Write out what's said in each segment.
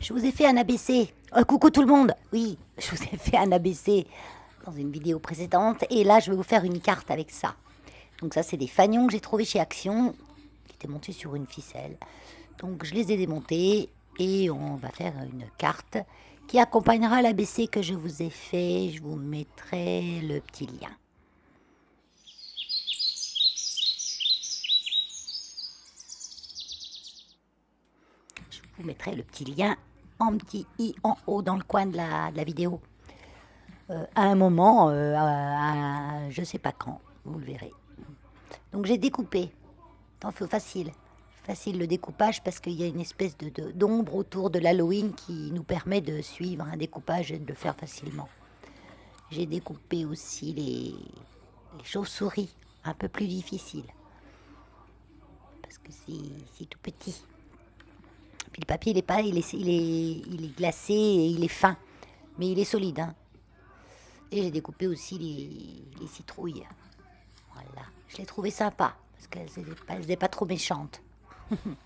Je vous ai fait un ABC. Coucou tout le monde. Oui, je vous ai fait un ABC dans une vidéo précédente. Et là, je vais vous faire une carte avec ça. Donc ça, c'est des fanions que j'ai trouvés chez Action, qui étaient montés sur une ficelle. Donc je les ai démontés et on va faire une carte qui accompagnera l'ABC que je vous ai fait. Je vous mettrai le petit lien. Je vous mettrai le petit lien en petit i en haut dans le coin de la vidéo. À un moment, je sais pas quand, vous le verrez. Donc j'ai découpé. C'est facile. Facile le découpage parce qu'il y a une espèce d'ombre autour de l'Halloween qui nous permet de suivre un découpage et de le faire facilement. J'ai découpé aussi les chauves-souris, un peu plus difficile. Parce que c'est tout petit. Puis le papier, il est pas, il est glacé et il est fin. Mais il est solide. Hein. Et j'ai découpé aussi les citrouilles. Voilà. Je l'ai trouvé sympa parce qu'elles n'étaient pas trop méchantes.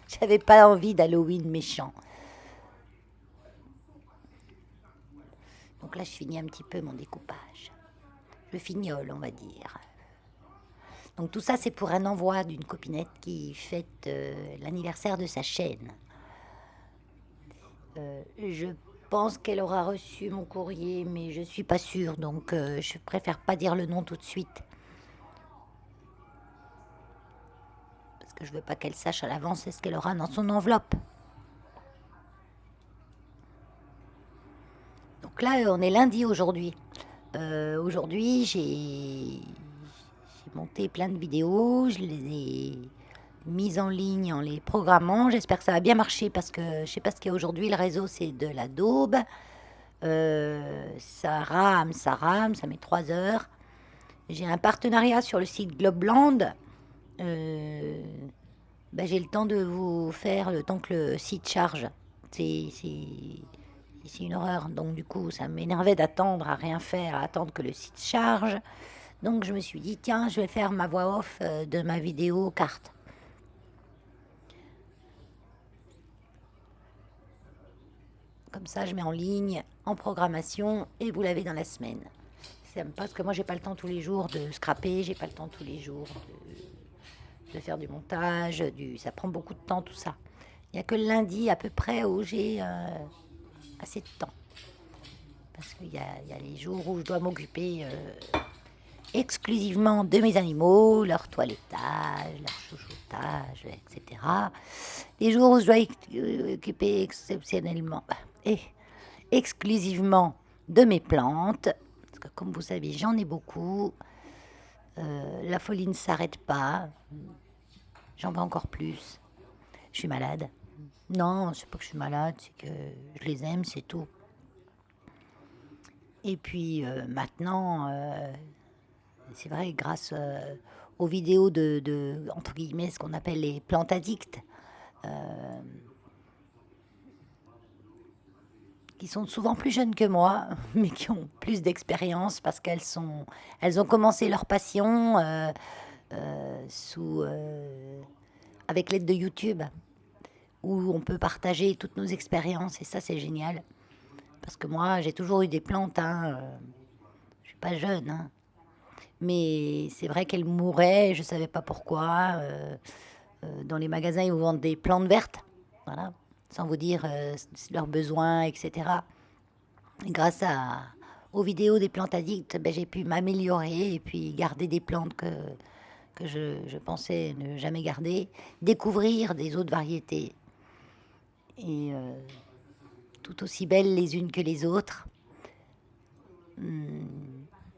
J'avais pas envie d'Halloween méchant. Donc là, je finis un petit peu mon découpage. Je fignole, on va dire. Donc tout ça, c'est pour un envoi d'une copinette qui fête l'anniversaire de sa chaîne. Je pense qu'elle aura reçu mon courrier, mais je suis pas sûre, donc je préfère pas dire le nom tout de suite. Parce que je veux pas qu'elle sache à l'avance ce qu'elle aura dans son enveloppe. Donc là, on est lundi aujourd'hui. Aujourd'hui, j'ai monté plein de vidéos, je les ai mises en ligne en les programmant. J'espère que ça va bien marcher parce que je sais pas ce qu'il y a aujourd'hui. Le réseau, c'est de la daube. Ça rame, ça met 3 heures. J'ai un partenariat sur le site Globeland. J'ai le temps de vous faire le temps que le site charge. C'est une horreur. Donc du coup, ça m'énervait d'attendre à rien faire, à attendre que le site charge. Donc je me suis dit, tiens, je vais faire ma voix off de ma vidéo carte. Comme ça, je mets en ligne, en programmation, et vous l'avez dans la semaine. C'est parce que moi, j'ai pas le temps tous les jours de scraper, j'ai pas le temps tous les jours de faire du montage, ça prend beaucoup de temps tout ça. Il n'y a que le lundi à peu près où j'ai assez de temps. Parce qu'il y a les jours où je dois m'occuper exclusivement de mes animaux, leur toilettage, leur chouchoutage, etc. Les jours où je dois m'occuper exceptionnellement et exclusivement de mes plantes, parce que comme vous savez, j'en ai beaucoup. La folie ne s'arrête pas. J'en veux encore plus. Je suis malade. Non, c'est pas que je suis malade, c'est que je les aime, c'est tout. Et puis maintenant, c'est vrai, grâce aux vidéos entre guillemets, ce qu'on appelle les plantes addicts, qui sont souvent plus jeunes que moi, mais qui ont plus d'expérience parce elles ont commencé leur passion avec l'aide de YouTube, où on peut partager toutes nos expériences, et ça, c'est génial. Parce que moi, j'ai toujours eu des plantes, hein, je suis pas jeune, hein. Mais c'est vrai qu'elles mouraient, je ne savais pas pourquoi. Dans les magasins, ils vous vendent des plantes vertes, voilà, sans vous dire leurs besoins, etc. Et aux vidéos des plantes addicts, j'ai pu m'améliorer et puis garder des plantes que je pensais ne jamais garder, découvrir des autres variétés, et tout aussi belles les unes que les autres.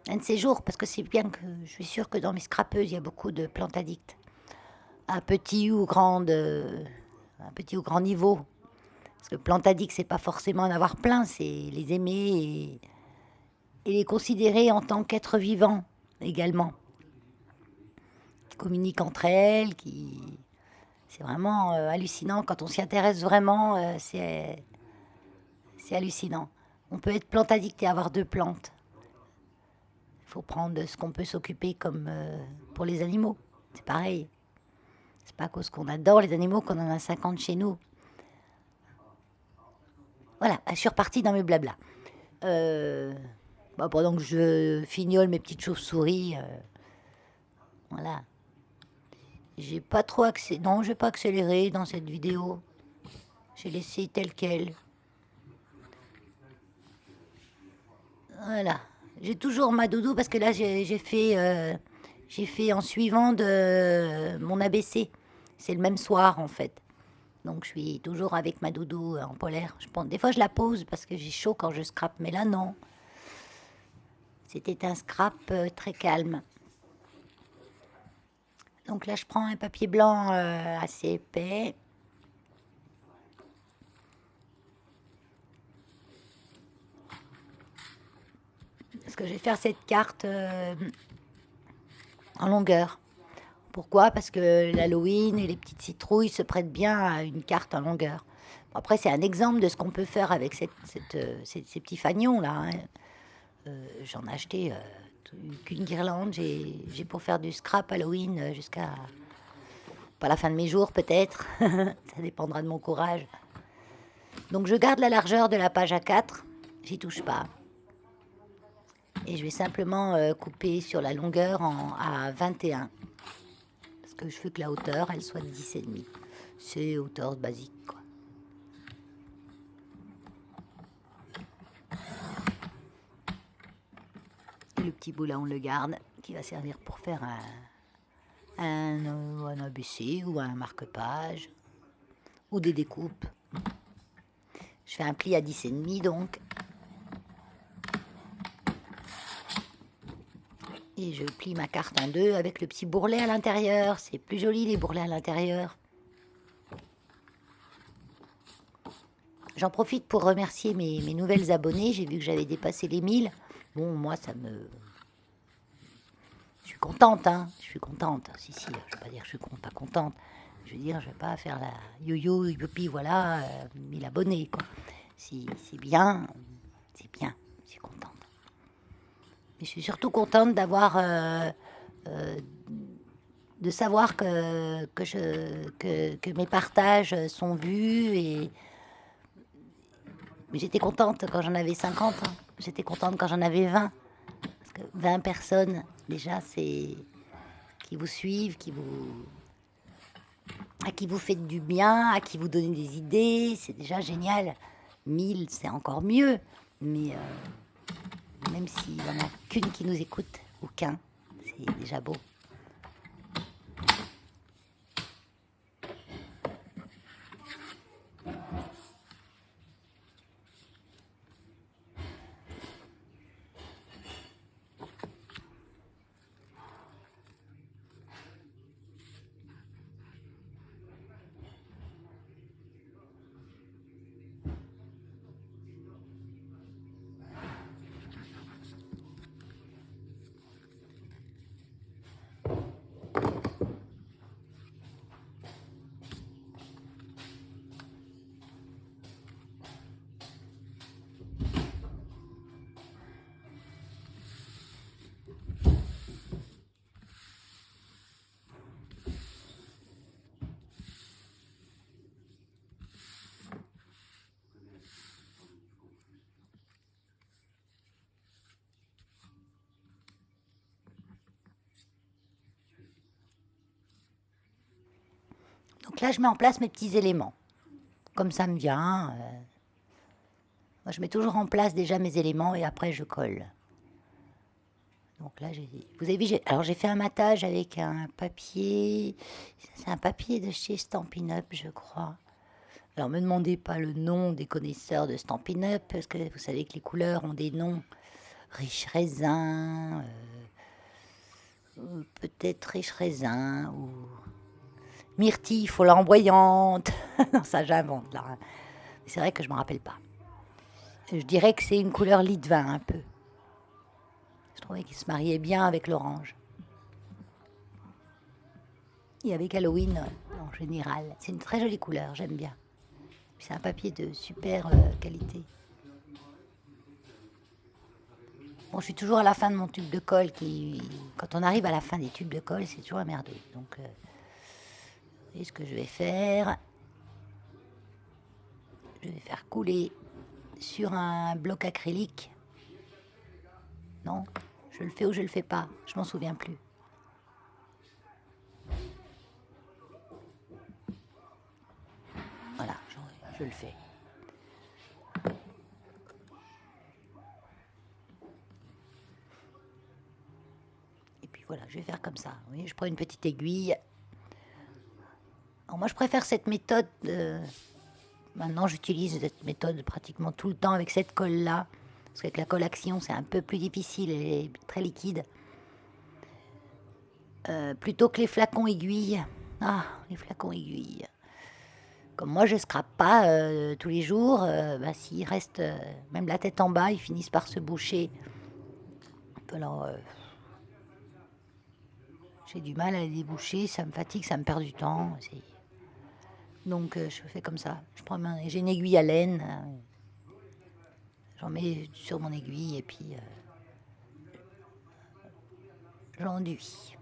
Un de ces jours, parce que c'est bien que je suis sûre que dans mes scrapeuses, il y a beaucoup de plantes addictes, à un petit ou grand niveau. Parce que plantes addictes, c'est pas forcément en avoir plein, c'est les aimer et les considérer en tant qu'êtres vivants également, qui communiquent entre elles, c'est vraiment hallucinant quand on s'y intéresse vraiment. C'est hallucinant. On peut être plante addict et avoir deux plantes. Il faut prendre ce qu'on peut s'occuper comme pour les animaux. C'est pareil. C'est pas à cause qu'on adore les animaux qu'on en a 50 chez nous. Voilà, je suis repartie dans mes blablas. Pendant que je fignole mes petites chauves-souris, voilà. J'ai pas trop accéléré. Non, j'ai pas accéléré dans cette vidéo. J'ai laissé tel quel. Voilà. J'ai toujours ma doudou parce que là j'ai fait en suivant de mon ABC. C'est le même soir en fait. Donc je suis toujours avec ma doudou en polaire. Des fois je la pose parce que j'ai chaud quand je scrape, mais là non. C'était un scrap très calme. Donc là je prends un papier blanc assez épais. Parce que je vais faire cette carte en longueur. Pourquoi? Parce que l'Halloween et les petites citrouilles se prêtent bien à une carte en longueur. Bon, après, c'est un exemple de ce qu'on peut faire avec ces petits fagnons là, hein. J'en ai acheté qu'une guirlande. J'ai pour faire du scrap Halloween jusqu'à pas la fin de mes jours peut-être. Ça dépendra de mon courage. Donc je garde la largeur de la page A4. J'y touche pas. Et je vais simplement couper sur la longueur à 21. Parce que je veux que la hauteur, elle soit de 10,5. C'est hauteur basique, quoi. Et le petit bout là, on le garde, qui va servir pour faire un ABC ou un marque-page, ou des découpes. Je fais un pli à 10,5 donc. Et je plie ma carte en deux avec le petit bourrelet à l'intérieur. C'est plus joli les bourrelets à l'intérieur. J'en profite pour remercier mes nouvelles abonnées. J'ai vu que j'avais dépassé les 1000. Bon, moi, ça me... Je suis contente, hein. Je suis contente. Si, je ne vais pas dire que je suis pas contente. Je veux dire, je ne vais pas faire la yo-yo, youpi, voilà, 1000 abonnés, quoi. Si c'est bien, c'est bien. Je suis contente. Mais je suis surtout contente d'avoir... de savoir que mes partages sont vus. Et j'étais contente quand j'en avais 50. Hein. J'étais contente quand j'en avais 20. Parce que 20 personnes, déjà, c'est qui vous suivent, à qui vous faites du bien, à qui vous donnez des idées. C'est déjà génial. 1000, c'est encore mieux. Mais même s'il n'y en a qu'une qui nous écoute, ou qu'un, c'est déjà beau. Donc là, je mets en place mes petits éléments. Comme ça me vient. Moi, je mets toujours en place déjà mes éléments et après, je colle. Donc là, vous avez vu, alors j'ai fait un matage avec un papier. C'est un papier de chez Stampin' Up, je crois. Alors, me demandez pas le nom des connaisseurs de Stampin' Up, parce que vous savez que les couleurs ont des noms. Riche raisin, peut-être riche raisin, ou myrtille flamboyante. Non, ça j'invente là. Hein. C'est vrai que je ne me rappelle pas. Je dirais que c'est une couleur lit de vin un peu. Je trouvais qu'il se mariait bien avec l'orange. Et avec Halloween en général. C'est une très jolie couleur, j'aime bien. C'est un papier de super qualité. Bon, je suis toujours à la fin de mon tube de colle. Quand on arrive à la fin des tubes de colle, c'est toujours emmerdeux. Donc, vous voyez ce que je vais faire. Je vais faire couler sur un bloc acrylique. Non, je le fais ou je le fais pas, je m'en souviens plus. Voilà, je le fais. Et puis voilà, je vais faire comme ça. Vous voyez, je prends une petite aiguille. Alors moi, je préfère cette méthode. Maintenant, j'utilise cette méthode pratiquement tout le temps avec cette colle-là. Parce qu'avec la colle Action, c'est un peu plus difficile, elle est très liquide. Plutôt que les flacons aiguilles. Ah, les flacons aiguilles. Comme moi, je scrape pas tous les jours, bah, s'ils restent même la tête en bas, ils finissent par se boucher. Alors, j'ai du mal à les déboucher, ça me fatigue, ça me perd du temps. Donc, je fais comme ça. J'ai une aiguille à laine, j'en mets sur mon aiguille et puis j'enduis.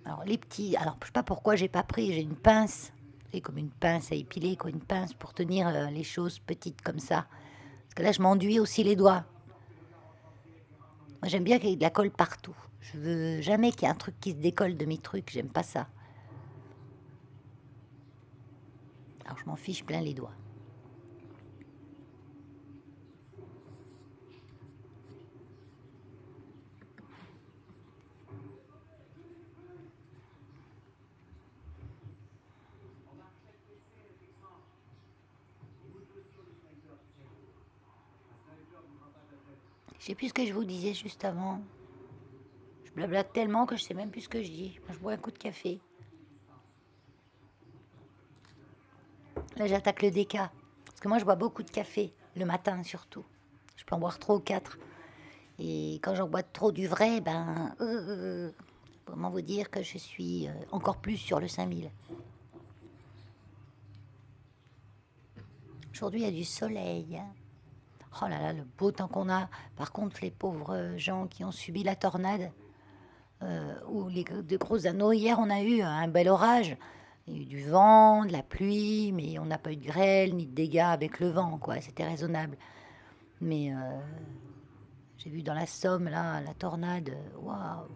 Alors, les petits, alors je sais pas pourquoi j'ai pas pris, j'ai une pince, c'est comme une pince à épiler, quoi, une pince pour tenir les choses petites comme ça. Parce que là, je m'enduis aussi les doigts. Moi, j'aime bien qu'il y ait de la colle partout. Je veux jamais qu'il y ait un truc qui se décolle de mes trucs. J'aime pas ça. Alors, je m'en fiche plein les doigts. Je sais plus ce que je vous disais juste avant. Je blablate tellement que je sais même plus ce que je dis. Moi, je bois un coup de café. Là, j'attaque le déca. Parce que moi, je bois beaucoup de café. Le matin, surtout. Je peux en boire 3 ou 4. Et quand j'en bois trop du vrai, comment vous dire que je suis encore plus sur le 5000. Aujourd'hui, il y a du soleil. Oh là là, le beau temps qu'on a. Par contre, les pauvres gens qui ont subi la tornade ou de gros anneaux. Hier, on a eu un bel orage. Il y a eu du vent, de la pluie, mais on n'a pas eu de grêle ni de dégâts avec le vent, quoi. C'était raisonnable. Mais j'ai vu dans la Somme, là, la tornade. Waouh!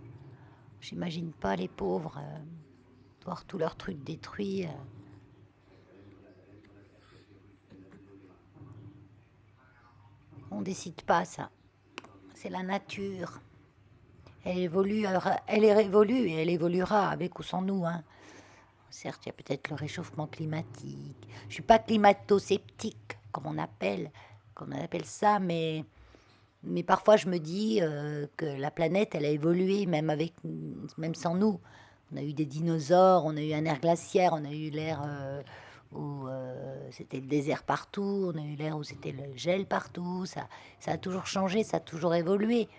J'imagine pas les pauvres voir tous leurs trucs détruits. On décide pas ça. C'est la nature. Elle évolue, elle évolue et elle évoluera avec ou sans nous. Hein. Certes, il y a peut-être le réchauffement climatique. Je suis pas climato-sceptique, comme on appelle ça, mais parfois je me dis que la planète, elle a évolué même sans nous. On a eu des dinosaures, on a eu un air glaciaire, on a eu l'air où c'était le désert partout, on a eu l'air où c'était le gel partout. Ça a toujours changé, ça a toujours évolué.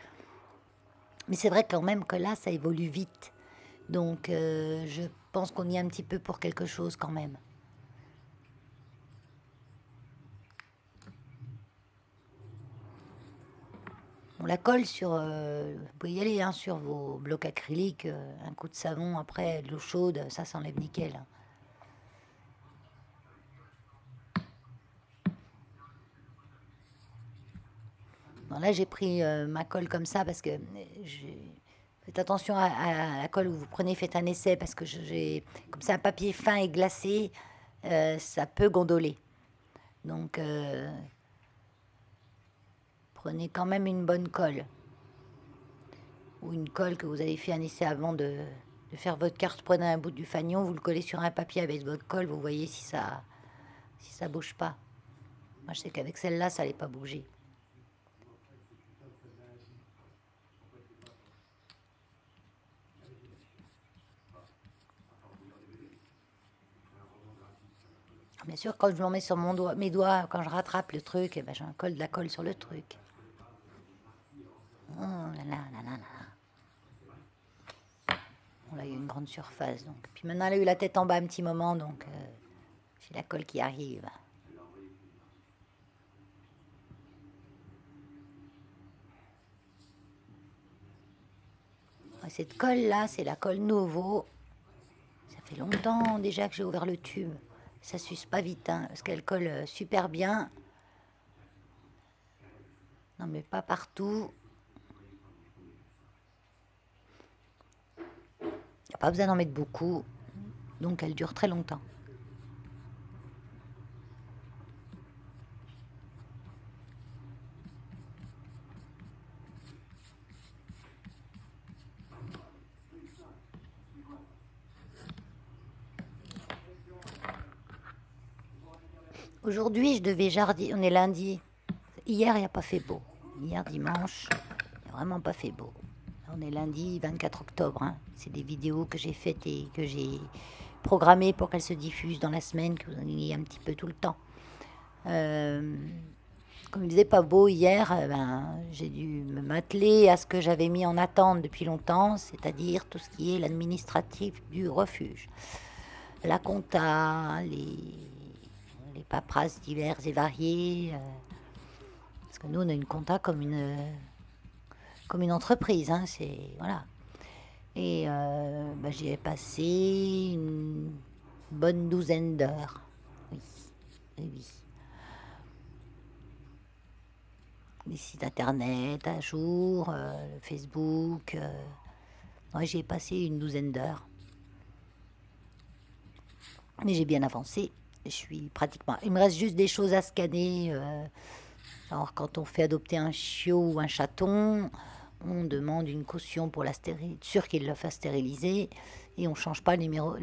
Mais c'est vrai quand même que là, ça évolue vite. Donc, je pense qu'on y est un petit peu pour quelque chose quand même. On la colle sur... vous pouvez y aller hein, sur vos blocs acryliques. Un coup de savon, après de l'eau chaude, ça s'enlève nickel. Hein. Bon, là, j'ai pris ma colle comme ça parce que faites attention à la colle où vous prenez, faites un essai parce que comme c'est un papier fin et glacé, ça peut gondoler. Donc, prenez quand même une bonne colle. Ou une colle que vous avez fait un essai avant de faire votre carte. Prenez un bout du fanion, vous le collez sur un papier avec votre colle, vous voyez si ça bouge pas. Moi, je sais qu'avec celle-là, ça n'allait pas bouger. Bien sûr, quand je m'en mets sur mes doigts, quand je rattrape le truc, eh ben, j'en colle de la colle sur le truc. Oh là là là là là. Bon, là, il y a une grande surface. Donc. Puis maintenant, elle a eu la tête en bas un petit moment, donc j'ai la colle qui arrive. Cette colle-là, c'est la colle Nouveau. Ça fait longtemps déjà que j'ai ouvert le tube. Ça s'use pas vite, hein, parce qu'elle colle super bien. Non, mais pas partout. Il n'y a pas besoin d'en mettre beaucoup. Donc elle dure très longtemps. Aujourd'hui, je devais jardiner. On est lundi. Hier, il n'y a pas fait beau. Hier, dimanche, il n'y a vraiment pas fait beau. On est lundi 24 octobre. Hein. C'est des vidéos que j'ai faites et que j'ai programmées pour qu'elles se diffusent dans la semaine, que vous en ayez un petit peu tout le temps. Comme il faisait pas beau hier, j'ai dû me m'atteler à ce que j'avais mis en attente depuis longtemps, c'est-à-dire tout ce qui est l'administratif du refuge. La compta, les paperasses diverses et variées. Parce que nous, on a une compta comme une entreprise. Hein, c'est, voilà. Et j'y ai passé une bonne douzaine d'heures. Oui, oui, oui. Les sites internet à jour, Facebook. Ouais, j'y ai passé une douzaine d'heures. Mais j'ai bien avancé. Je suis pratiquement. Il me reste juste des choses à scanner. Alors, quand on fait adopter un chiot ou un chaton, on demande une caution pour la sûr qu'il le fasse stériliser et on ne change pas le numéro,